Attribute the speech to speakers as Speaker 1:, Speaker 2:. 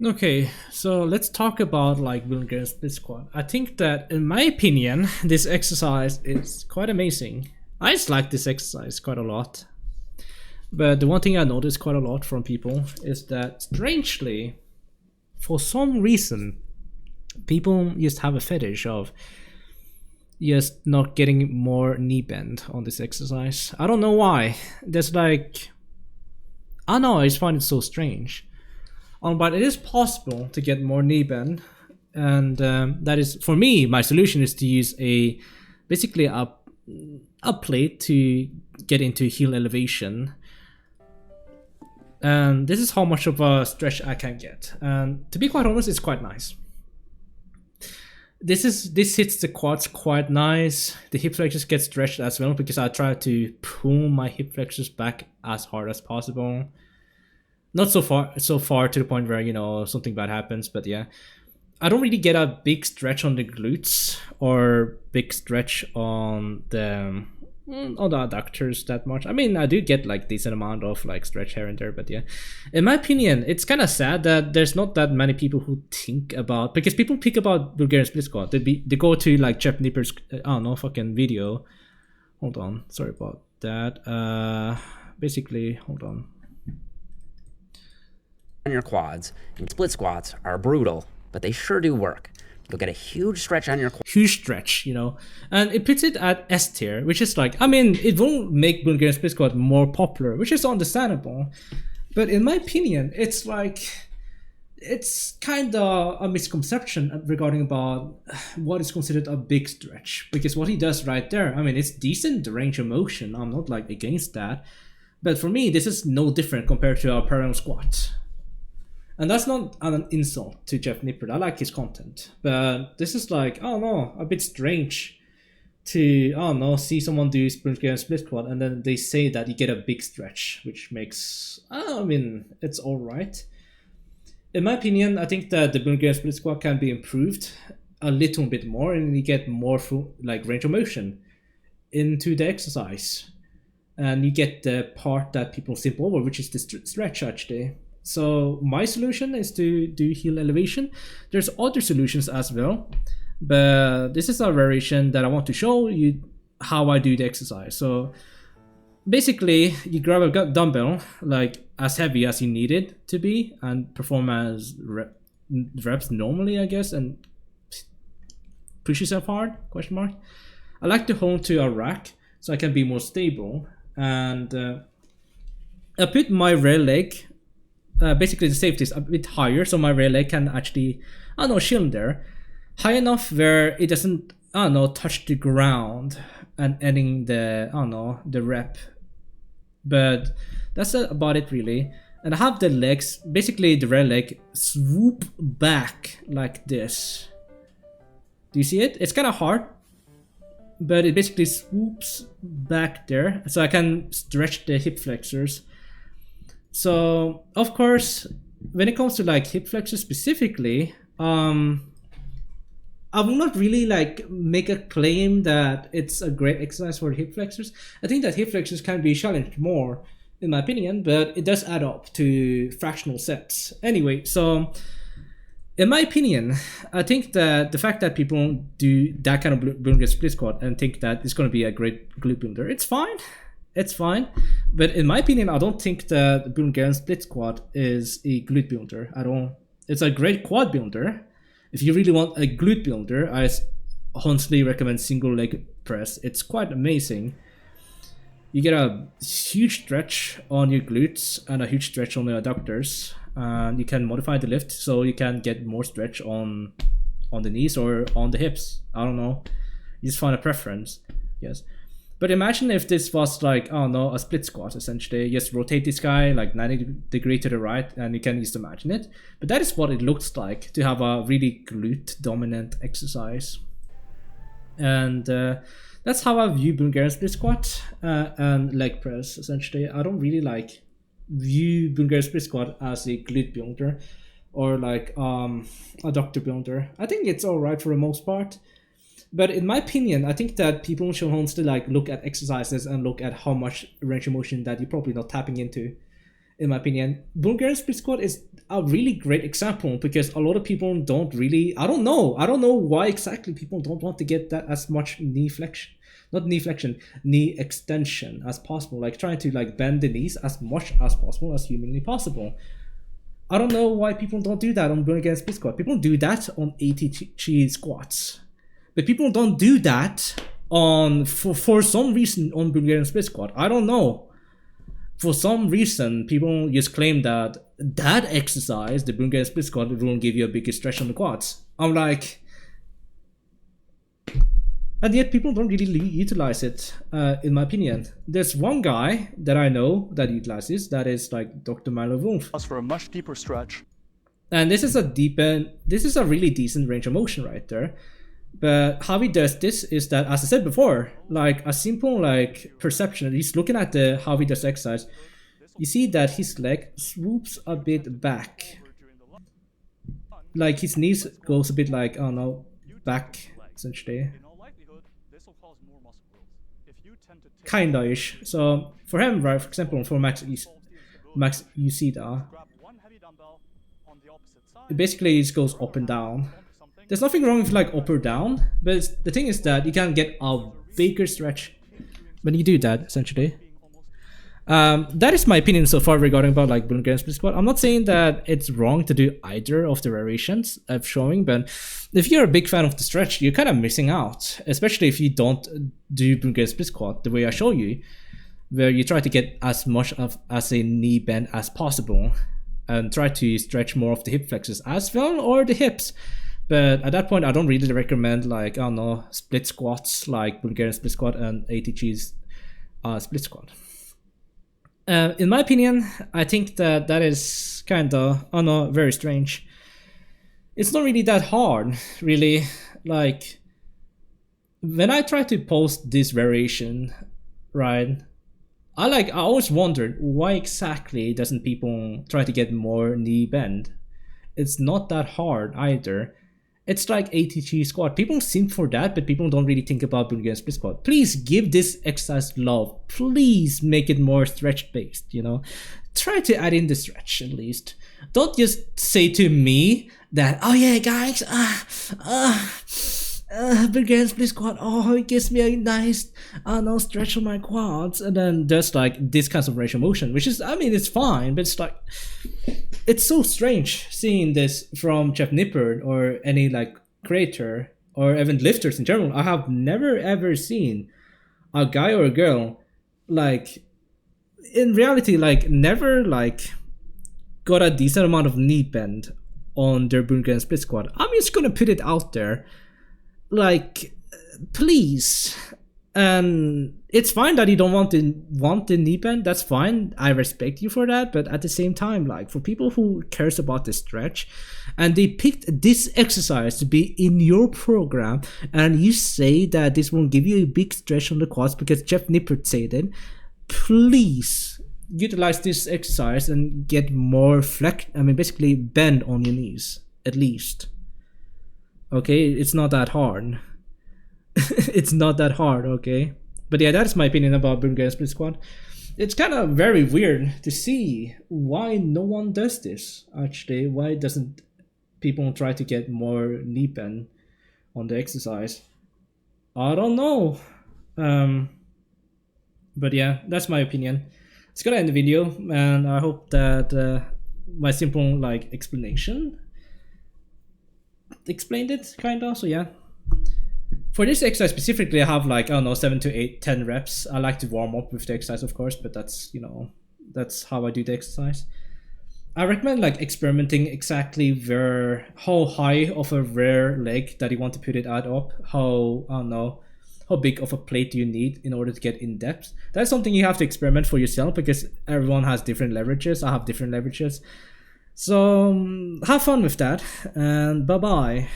Speaker 1: Okay, so let's talk about like Bulgarian split squat. I think that, in my opinion, this exercise is quite amazing. I just like this exercise quite a lot. But the one thing I noticed quite a lot from people is that, strangely, for some reason, people just have a fetish of just not getting more knee bend on this exercise. I don't know why. There's like, I don't know, I just find it so strange. But it is possible to get more knee bend, and that is, for me, my solution is to use basically a plate to get into heel elevation, and this is how much of a stretch I can get. And to be quite honest, it's quite nice. This hits the quads quite nice. The hip flexors get stretched as well because I try to pull my hip flexors back as hard as possible. Not so far to the point where something bad happens, but yeah, I don't really get a big stretch on the glutes or big stretch on the adductors that much. I mean, I do get like decent amount of like stretch here and there, but yeah, in my opinion, it's kind of sad that there's not that many people who think about, because people think about Bulgarian split squat. They go to like Jeff Nipper's fucking video. Hold on, sorry about that. Basically, hold on.
Speaker 2: On your quads, and split squats are brutal, but they sure do work. You'll get a huge stretch on your quads.
Speaker 1: Huge stretch, and it puts it at S tier, which is like, I mean, it won't make Bulgarian split squat more popular, which is understandable, but in my opinion, it's like, it's kind of a misconception regarding about what is considered a big stretch, because what he does right there, I mean, it's decent range of motion. I'm not like against that, but for me, this is no different compared to a parallel squat. And that's not an insult to Jeff Nippert. I like his content. But this is like, I don't know, a bit strange to, I don't know, see someone do Bulgarian split squat and then they say that you get a big stretch, which makes, I mean, it's alright. In my opinion, I think that the Bulgarian split squat can be improved a little bit more and you get more full, like, range of motion into the exercise. And you get the part that people skip over, which is the stretch actually. So my solution is to do heel elevation. There's other solutions as well, but this is a variation that I want to show you how I do the exercise. So basically, you grab a dumbbell like as heavy as you need it to be and perform as reps normally, I guess, and push yourself hard, question mark. I like to hold to a rack so I can be more stable, and I put my rear leg, basically the safety is a bit higher, so my rear leg can actually, chill there, high enough where it doesn't, touch the ground and ending the, the rep. But that's about it really. And I have the legs, basically the rear leg, swoop back like this. Do you see it? It's kind of hard, but it basically swoops back there, so I can stretch the hip flexors. So, of course, when it comes to like hip flexors specifically, I will not really like make a claim that it's a great exercise for hip flexors. I think that hip flexors can be challenged more, in my opinion, but it does add up to fractional sets. Anyway, so in my opinion, I think that the fact that people do that kind of Bulgarian split squat and think that it's going to be a great glute builder, it's fine. It's fine, but in my opinion, I don't think that the Bulgarian split squat is a glute builder at all. It's a great quad builder. If you really want a glute builder, I honestly recommend single leg press. It's quite amazing. You get a huge stretch on your glutes and a huge stretch on the adductors, and you can modify the lift so you can get more stretch on the knees or on the hips. I don't know. You just find a preference. Yes. But imagine if this was like, a split squat essentially. Just rotate this guy like 90 degrees to the right and you can just imagine it. But that is what it looks like to have a really glute dominant exercise. And that's how I view Bulgarian split squat and leg press essentially. I don't really like view Bulgarian split squat as a glute builder or like adductor builder. I think it's alright for the most part. But in my opinion, I think that people should honestly like look at exercises and look at how much range of motion that you're probably not tapping into. in my opinion. Bulgarian split squat is a really great example because a lot of people don't really, I don't know why exactly people don't want to get that as much knee flexion, not knee flexion, knee extension as possible, like trying to like bend the knees as much as possible as humanly possible. I don't know why people don't do that on Bulgarian split squat. People do that on ATG squats, but people don't do that on for some reason on Bulgarian split squat. I don't know. For some reason, people just claim that exercise, the Bulgarian split squat, will give you a bigger stretch on the quads. I'm like, and yet people don't really utilize it, in my opinion. There's one guy that I know that utilizes, that is like Dr. Milo Wolf.
Speaker 3: For a much deeper stretch.
Speaker 1: And this is a really decent range of motion right there. But how he does this is that, as I said before, like a simple like perception. He's looking at how he does exercise. You see that his leg swoops a bit back, like his knees goes a bit like, I don't know, back essentially, kinda-ish. So for him, right, for example, for Max, you see that it basically just goes up and down. There's nothing wrong with like up or down, but the thing is that you can get a bigger stretch when you do that, essentially. That is my opinion so far regarding about like Bulgarian split squat. I'm not saying that it's wrong to do either of the variations of showing, but if you're a big fan of the stretch, you're kind of missing out, especially if you don't do Bulgarian split squat the way I show you, where you try to get as much of as a knee bend as possible and try to stretch more of the hip flexors as well, or the hips. But at that point, I don't really recommend like, I don't know, split squats like Bulgarian split squat and ATG's split squat. In my opinion, I think that is kind of, I don't know, very strange. It's not really that hard, really. Like, when I try to post this variation, right, I always wondered why exactly doesn't people try to get more knee bend. It's not that hard either. It's like ATG squat. People simp for that, but people don't really think about Bulgarian split squat. Please give this exercise love. Please make it more stretch based, you know. Try to add in the stretch at least. Don't just say to me that, oh yeah guys, Bulgarian split squat, oh it gives me a nice, stretch on my quads, and then just like this kind of range of motion, which is, I mean, it's fine, but it's like, it's so strange seeing this from Jeff Nippard or any like creator or even lifters in general. I have never ever seen a guy or a girl like, in reality, like never like got a decent amount of knee bend on their Bulgarian split squat. I'm just gonna put it out there, like, please. And it's fine that you don't want the knee bend. That's fine. I respect you for that. But at the same time, like, for people who cares about the stretch, and they picked this exercise to be in your program, and you say that this will give you a big stretch on the quads because Jeff Nippard said it, please utilize this exercise and get more basically bend on your knees at least. Okay, it's not that hard. It's not that hard, okay? But yeah, that's my opinion about Bulgarian split squat. It's kind of very weird to see why no one does this, actually. Why doesn't people try to get more knee bend on the exercise? I don't know. But yeah, that's my opinion. It's gonna end the video, and I hope that my simple like explanation explained it, kinda. So yeah. For this exercise specifically, I have like, I don't know, 7 to 8, 10 reps. I like to warm up with the exercise, of course, but that's, you know, that's how I do the exercise. I recommend like experimenting exactly how high of a rear leg that you want to put it at up. How, I don't know, how big of a plate do you need in order to get in depth. That's something you have to experiment for yourself because everyone has different leverages. I have different leverages. So have fun with that, and bye bye.